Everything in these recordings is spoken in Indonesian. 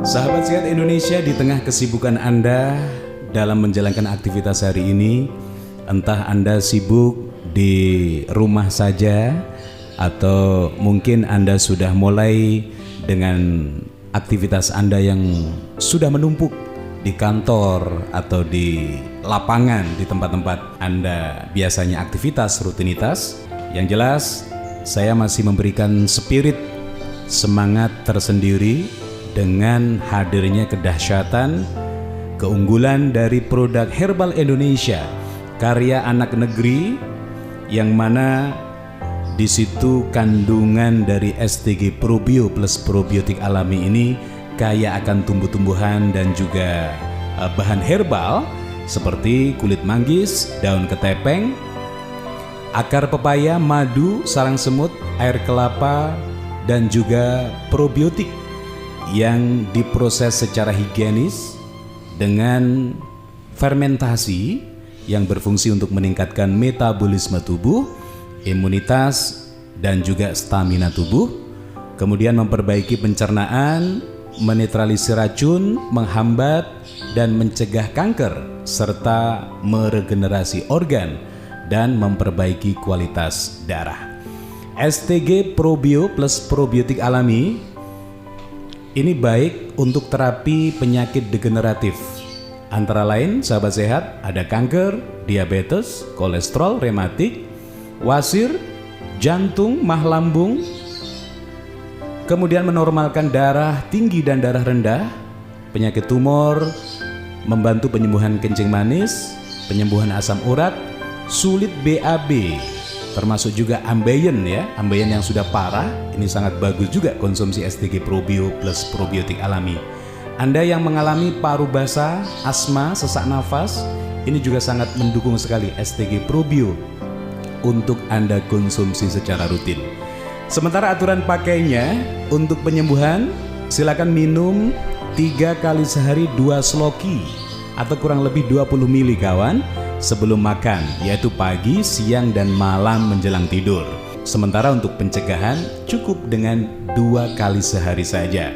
Sahabat Sehat Indonesia, di tengah kesibukan Anda dalam menjalankan aktivitas hari ini, entah Anda sibuk di rumah saja atau mungkin Anda sudah mulai dengan aktivitas Anda yang sudah menumpuk di kantor atau di lapangan, di tempat-tempat Anda biasanya aktivitas rutinitas. Yang jelas, saya masih memberikan spirit semangat tersendiri dengan hadirnya kedahsyatan, keunggulan dari produk herbal Indonesia karya anak negeri, yang mana di situ kandungan dari STG Probio plus probiotik alami ini kaya akan tumbuh-tumbuhan dan juga bahan herbal seperti kulit manggis, daun ketepeng, akar pepaya, madu, sarang semut, air kelapa, dan juga probiotik yang diproses secara higienis dengan fermentasi yang berfungsi untuk meningkatkan metabolisme tubuh, imunitas, dan juga stamina tubuh, kemudian memperbaiki pencernaan, menetralisir racun, menghambat dan mencegah kanker, serta meregenerasi organ dan memperbaiki kualitas darah. STG Probio plus probiotik alami ini baik untuk terapi penyakit degeneratif. Antara lain, sahabat sehat, ada kanker, diabetes, kolesterol, rematik, wasir, jantung, mah lambung, kemudian menormalkan darah tinggi dan darah rendah, penyakit tumor, membantu penyembuhan kencing manis, penyembuhan asam urat, sulit BAB, termasuk juga ambeien ya, ambeien yang sudah parah. Ini sangat bagus juga konsumsi STG Probio plus probiotik alami. Anda yang mengalami paru basah, asma, sesak nafas, ini juga sangat mendukung sekali STG Probio untuk Anda konsumsi secara rutin. Sementara aturan pakainya untuk penyembuhan, silakan minum 3 kali sehari 2 sloki atau kurang lebih 20 mili kawan sebelum makan, yaitu pagi, siang, dan malam menjelang tidur. Sementara untuk pencegahan cukup dengan 2 kali sehari saja.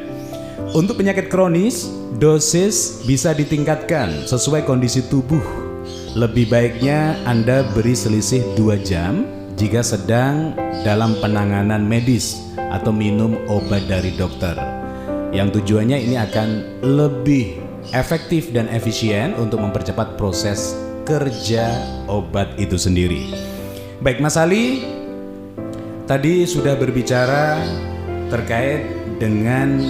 Untuk penyakit kronis, dosis bisa ditingkatkan sesuai kondisi tubuh. Lebih baiknya Anda beri selisih 2 jam jika sedang dalam penanganan medis atau minum obat dari dokter. Yang tujuannya ini akan lebih efektif dan efisien untuk mempercepat proses kerja obat itu sendiri. Baik, Mas Ali tadi sudah berbicara terkait dengan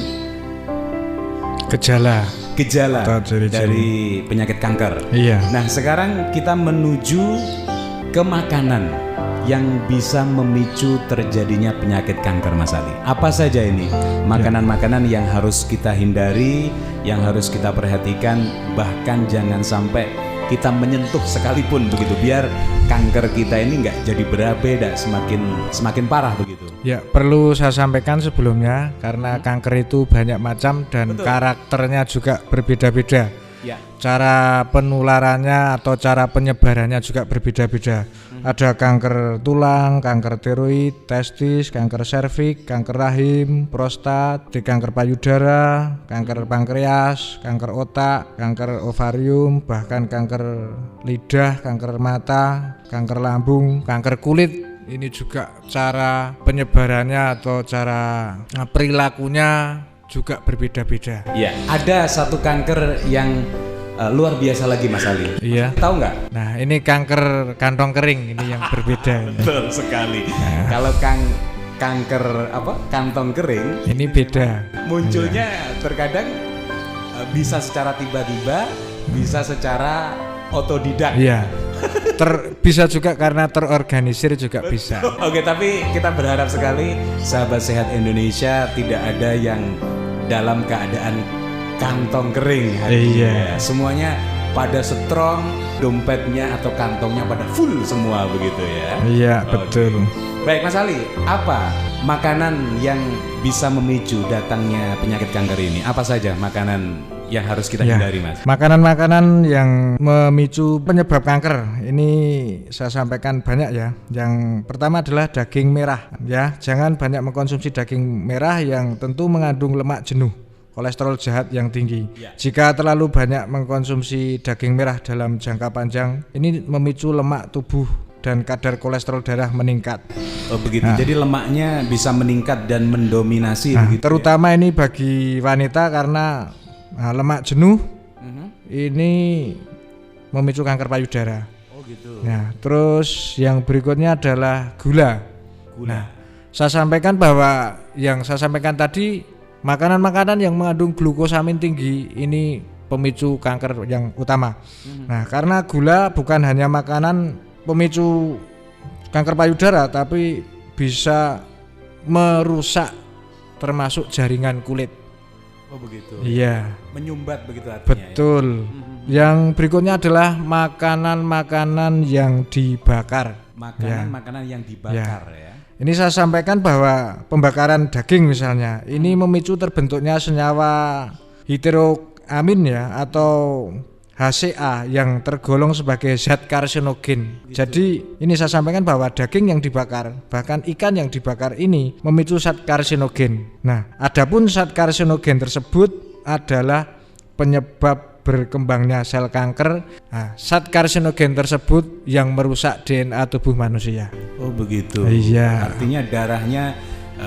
gejala dari penyakit kanker. Iya. Nah, sekarang kita menuju ke makanan yang bisa memicu terjadinya penyakit kanker, Mas Ali. Apa saja ini makanan-makanan yang harus kita hindari, yang harus kita perhatikan, bahkan jangan sampai kita menyentuh sekalipun begitu, biar kanker kita ini nggak jadi berabe, semakin parah begitu. Ya, perlu saya sampaikan sebelumnya karena kanker itu banyak macam dan karakternya juga berbeda-beda. Ya. Cara penularannya atau cara penyebarannya juga berbeda-beda. Ada kanker tulang, kanker tiroid, testis, kanker serviks, kanker rahim, prostat, kanker payudara, kanker pankreas, kanker otak, kanker ovarium, bahkan kanker lidah, kanker mata, kanker lambung, kanker kulit. Ini juga cara penyebarannya atau cara perilakunya juga berbeda-beda. Ya, ada satu kanker yang luar biasa lagi, Mas Ali. Iya. Tahu nggak? Nah, ini kanker kantong kering, ini yang berbeda. Betul sekali. Kalau kanker kantong kering, ini beda. Munculnya terkadang bisa secara tiba-tiba, bisa secara otodidak. Iya. Bisa juga karena terorganisir juga bisa. Oke, tapi kita berharap sekali sahabat sehat Indonesia tidak ada yang dalam keadaan kantong kering hari ini. Iya. Semuanya pada strong, dompetnya atau kantongnya pada full semua begitu ya. Iya, betul. Baik, Mas Ali, apa makanan yang bisa memicu datangnya penyakit kanker ini? Apa saja makanan yang harus kita hindari, Mas? Makanan-makanan yang memicu penyebab kanker ini saya sampaikan banyak ya. Yang pertama adalah daging merah ya. Jangan banyak mengkonsumsi daging merah yang tentu mengandung lemak jenuh kolesterol jahat yang tinggi. Ya. Jika terlalu banyak mengkonsumsi daging merah dalam jangka panjang, ini memicu lemak tubuh dan kadar kolesterol darah meningkat. Oh begitu. Jadi lemaknya bisa meningkat dan mendominasi begitu. Terutama ini bagi wanita karena lemak jenuh ini memicu kanker payudara. Oh gitu. Nah, terus yang berikutnya adalah gula. Nah, saya sampaikan bahwa yang saya sampaikan tadi, makanan-makanan yang mengandung glukosamin tinggi ini pemicu kanker yang utama. Nah, karena gula bukan hanya makanan pemicu kanker payudara, tapi bisa merusak termasuk jaringan kulit. Oh begitu. Iya. Menyumbat begitu artinya. Betul. Yang berikutnya adalah makanan-makanan yang dibakar. Makanan-makanan yang dibakar ya. Ini saya sampaikan bahwa pembakaran daging misalnya, ini memicu terbentuknya senyawa heteroamin ya atau HCA yang tergolong sebagai zat karsinogen. Jadi ini saya sampaikan bahwa daging yang dibakar, bahkan ikan yang dibakar ini memicu zat karsinogen. Nah, adapun zat karsinogen tersebut adalah penyebab berkembangnya sel kanker. Nah, zat karsinogen tersebut yang merusak DNA tubuh manusia. Oh begitu. Iya. Artinya darahnya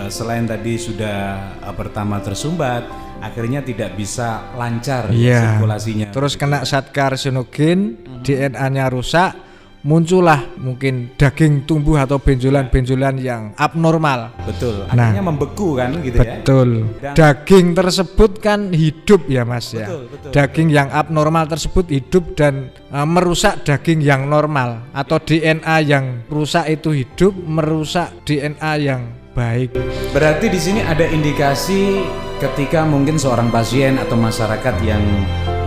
selain tadi sudah pertama tersumbat, akhirnya tidak bisa lancar sirkulasinya. Terus kena zat karsinogen, DNA-nya rusak, muncullah mungkin daging tumbuh atau benjolan-benjolan yang abnormal. Betul. Akhirnya membeku kan gitu ya. Betul. Daging tersebut kan hidup ya Mas ya. Betul. Daging yang abnormal tersebut hidup dan merusak daging yang normal, atau DNA yang rusak itu hidup merusak DNA yang baik. Berarti di sini ada indikasi ketika mungkin seorang pasien atau masyarakat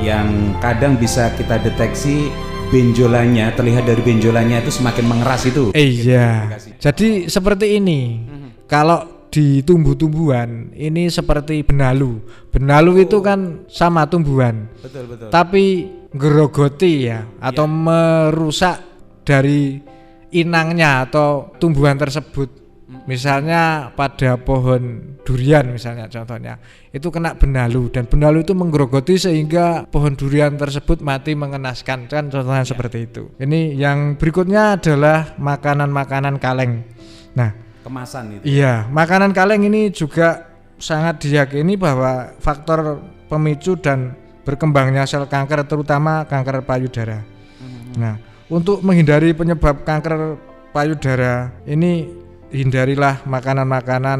yang kadang bisa kita deteksi benjolannya, terlihat dari benjolannya itu semakin mengeras itu. Iya. Jadi seperti ini. Kalau di tumbuh-tumbuhan ini seperti benalu. Benalu itu kan sama tumbuhan. Betul. Tapi ngerogoti ya atau merusak dari inangnya atau tumbuhan tersebut. Misalnya pada pohon durian misalnya contohnya, itu kena benalu dan benalu itu menggerogoti sehingga pohon durian tersebut mati mengenaskan, kan contohnya seperti itu. Ini yang berikutnya adalah makanan-makanan kaleng. Nah, kemasan itu. Iya, makanan kaleng ini juga sangat diyakini bahwa faktor pemicu dan berkembangnya sel kanker, terutama kanker payudara. Nah, untuk menghindari penyebab kanker payudara ini, hindarilah makanan-makanan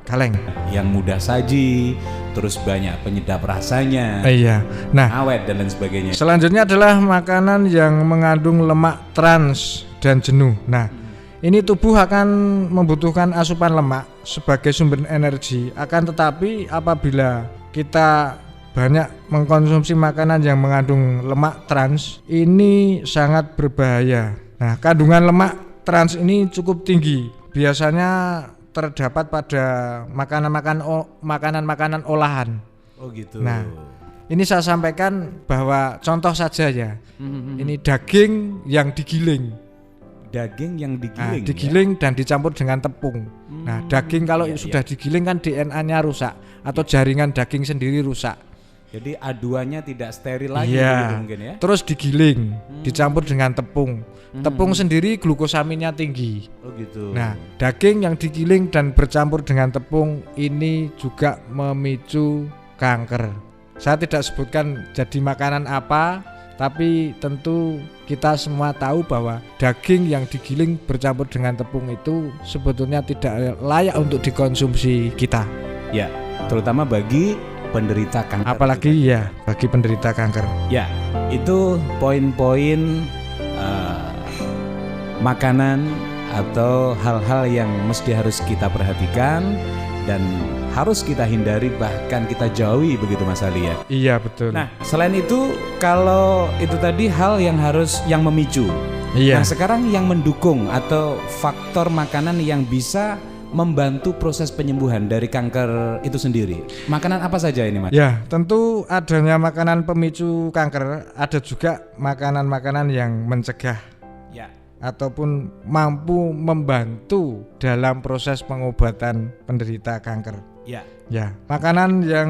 kaleng yang mudah saji, terus banyak penyedap rasanya, iya. Nah, awet dan lain sebagainya. Selanjutnya adalah makanan yang mengandung lemak trans dan jenuh. Nah, ini tubuh akan membutuhkan asupan lemak sebagai sumber energi. Akan tetapi apabila kita banyak mengkonsumsi makanan yang mengandung lemak trans, ini sangat berbahaya. Nah, kandungan lemak trans ini cukup tinggi. Biasanya terdapat pada makanan-makanan olahan. Oh gitu. Nah, ini saya sampaikan bahwa contoh saja ya. Ini daging yang digiling. Daging yang digiling. Digiling dan dicampur dengan tepung. Nah, daging kalau sudah digiling kan DNA-nya rusak atau jaringan daging sendiri rusak. Jadi aduannya tidak steril lagi gitu mungkin ya. Terus digiling, dicampur dengan tepung. Tepung sendiri glukosaminnya tinggi. Oh gitu. Nah, daging yang digiling dan bercampur dengan tepung ini juga memicu kanker. Saya tidak sebutkan jadi makanan apa, tapi tentu kita semua tahu bahwa daging yang digiling bercampur dengan tepung itu sebetulnya tidak layak untuk dikonsumsi kita. Ya, terutama bagi penderita kanker. Apalagi ya bagi penderita kanker. Ya, itu poin-poin makanan atau hal-hal yang mesti harus kita perhatikan dan harus kita hindari, bahkan kita jauhi begitu Mas Ali ya. Iya betul. Nah, selain itu kalau itu tadi hal yang memicu. Iya. Nah, sekarang yang mendukung atau faktor makanan yang bisa membantu proses penyembuhan dari kanker itu sendiri. Makanan apa saja ini, Mas? Ya, tentu adanya makanan pemicu kanker, ada juga makanan-makanan yang mencegah ataupun mampu membantu dalam proses pengobatan penderita kanker. Ya. Ya, makanan yang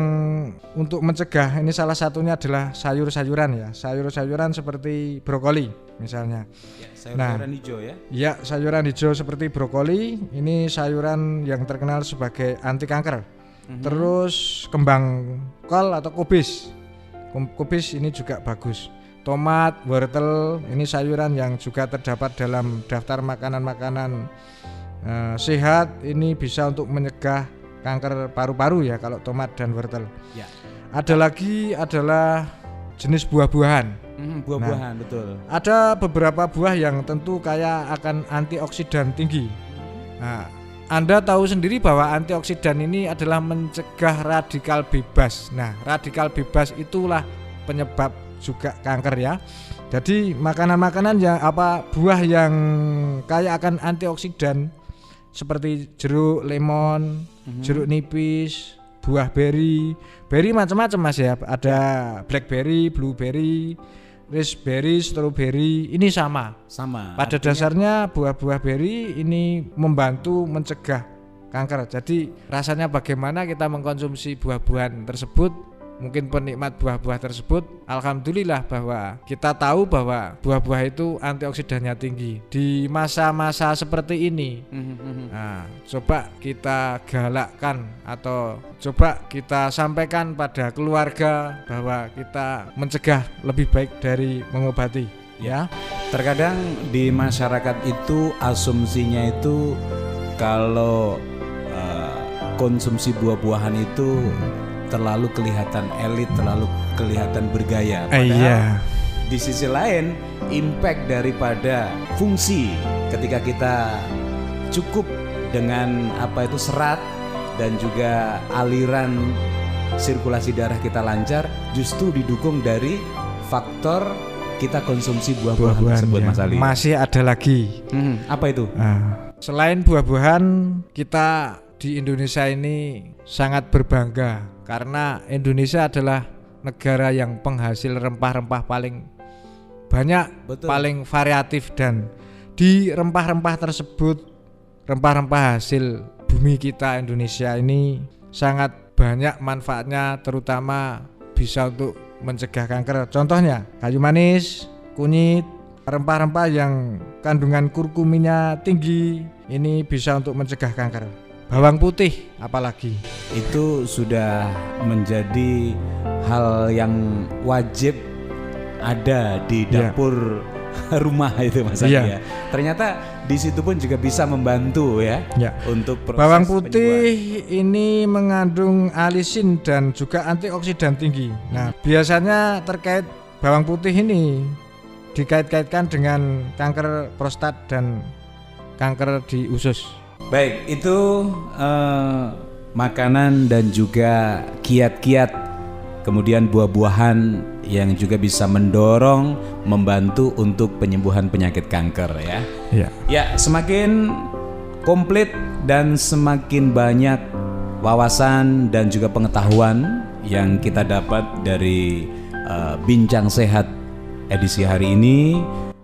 untuk mencegah ini salah satunya adalah sayur-sayuran ya. Sayur-sayuran seperti brokoli misalnya. Ya, sayur-sayuran hijau ya. Ya, sayuran hijau seperti brokoli ini sayuran yang terkenal sebagai anti kanker. Terus kembang kol atau kubis. Kubis ini juga bagus. Tomat, wortel ini sayuran yang juga terdapat dalam daftar makanan-makanan sehat. Ini bisa untuk mencegah kanker paru-paru ya kalau tomat dan wortel. Ya. Ada lagi adalah jenis buah-buahan. Buah-buahan betul. Ada beberapa buah yang tentu kaya akan antioksidan tinggi. Nah, Anda tahu sendiri bahwa antioksidan ini adalah mencegah radikal bebas. Nah, radikal bebas itulah penyebab juga kanker ya. Jadi makanan-makanan yang buah yang kaya akan antioksidan seperti jeruk, lemon, jeruk nipis, buah beri macam-macam Mas ya. Ada blackberry, blueberry, raspberry, strawberry, ini sama. Pada dasarnya buah-buah beri ini membantu mencegah kanker. Jadi rasanya bagaimana kita mengkonsumsi buah-buahan tersebut? Mungkin penikmat buah-buah tersebut, alhamdulillah bahwa kita tahu bahwa buah-buah itu antioksidannya tinggi. Di masa-masa seperti ini, nah, coba kita galakkan atau coba kita sampaikan pada keluarga bahwa kita mencegah lebih baik dari mengobati. Ya, terkadang di masyarakat itu asumsinya itu kalau konsumsi buah-buahan itu terlalu kelihatan elit, terlalu kelihatan bergaya. Padahal di sisi lain impact daripada fungsi ketika kita cukup dengan serat dan juga aliran sirkulasi darah kita lancar justru didukung dari faktor kita konsumsi buah-buahan tersebut, Mas Ali. Masih ada lagi. Apa itu? Selain buah-buahan, kita di Indonesia ini sangat berbangga karena Indonesia adalah negara yang penghasil rempah-rempah paling banyak, paling variatif, dan di rempah-rempah tersebut, rempah-rempah hasil bumi kita Indonesia ini sangat banyak manfaatnya, terutama bisa untuk mencegah kanker. Contohnya kayu manis, kunyit, rempah-rempah yang kandungan kurkuminnya tinggi, ini bisa untuk mencegah kanker. Bawang putih apalagi itu sudah menjadi hal yang wajib ada di dapur rumah itu Mas Ali ya. Ternyata di situ pun juga bisa membantu ya. Untuk proses bawang putih ini mengandung alisin dan juga antioksidan tinggi. Nah, biasanya terkait bawang putih ini dikait-kaitkan dengan kanker prostat dan kanker di usus. Baik, itu makanan dan juga kiat-kiat, kemudian buah-buahan yang juga bisa mendorong, membantu untuk penyembuhan penyakit kanker ya. Ya, semakin komplit dan semakin banyak wawasan dan juga pengetahuan yang kita dapat dari Bincang Sehat edisi hari ini.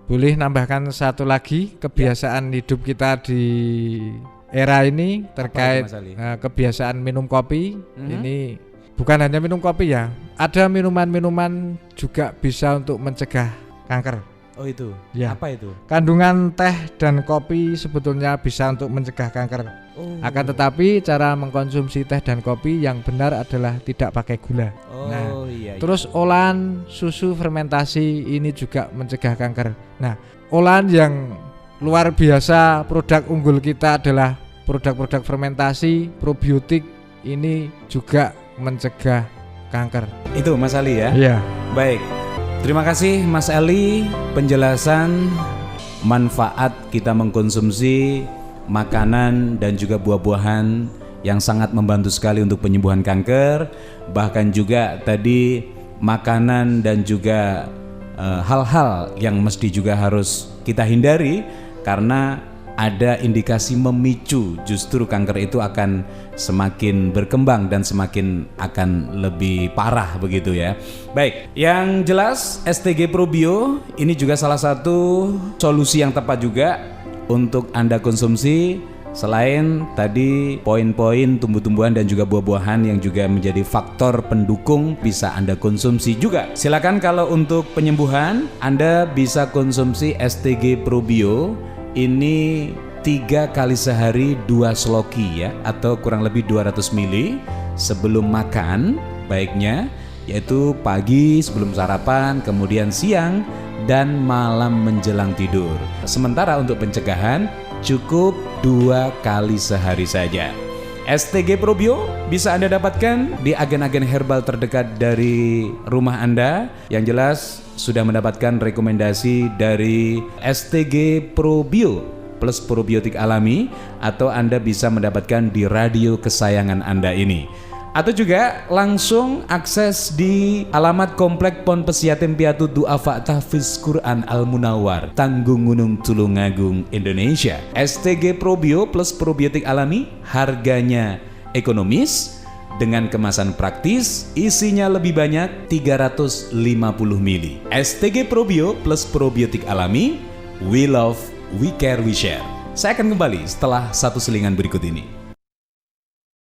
Boleh nambahkan satu lagi kebiasaan hidup kita di era ini terkait kebiasaan minum kopi. Ini bukan hanya minum kopi ya, ada minuman-minuman juga bisa untuk mencegah kanker. Oh itu, apa itu? Kandungan teh dan kopi sebetulnya bisa untuk mencegah kanker. Akan tetapi cara mengkonsumsi teh dan kopi yang benar adalah tidak pakai gula. Terus olahan susu fermentasi ini juga mencegah kanker. Nah, olahan yang luar biasa, produk unggul kita adalah produk-produk fermentasi, probiotik, ini juga mencegah kanker. Itu Mas Ali ya? Iya. Baik. Terima kasih Mas Ali, penjelasan manfaat kita mengkonsumsi makanan dan juga buah-buahan yang sangat membantu sekali untuk penyembuhan kanker. Bahkan juga tadi makanan dan juga hal-hal yang mesti juga harus kita hindari karena ada indikasi memicu justru kanker itu akan semakin berkembang dan semakin akan lebih parah begitu ya. Baik, yang jelas STG Probio ini juga salah satu solusi yang tepat juga untuk Anda konsumsi Selain tadi poin-poin tumbuh-tumbuhan dan juga buah-buahan yang juga menjadi faktor pendukung bisa Anda konsumsi juga. Silakan kalau untuk penyembuhan Anda bisa konsumsi STG Probio. Ini 3 kali sehari 2 sloki ya, atau kurang lebih 200 ml sebelum makan baiknya, yaitu pagi sebelum sarapan, kemudian siang dan malam menjelang tidur. Sementara untuk pencegahan cukup 2 kali sehari saja. STG Probio bisa Anda dapatkan di agen-agen herbal terdekat dari rumah Anda. Yang jelas sudah mendapatkan rekomendasi dari STG Probio plus probiotik alami, atau Anda bisa mendapatkan di radio kesayangan Anda ini. Atau juga langsung akses di alamat Komplek Pon Pesiatin Piatu Du'afa Tahfiz Quran Al-Munawwar, Tanggung Gunung Tulungagung, Indonesia. STG Probio plus probiotik alami harganya ekonomis dengan kemasan praktis, isinya lebih banyak 350 ml. STG Probio plus probiotik alami, we love, we care, we share. Saya akan kembali setelah satu selingan berikut ini.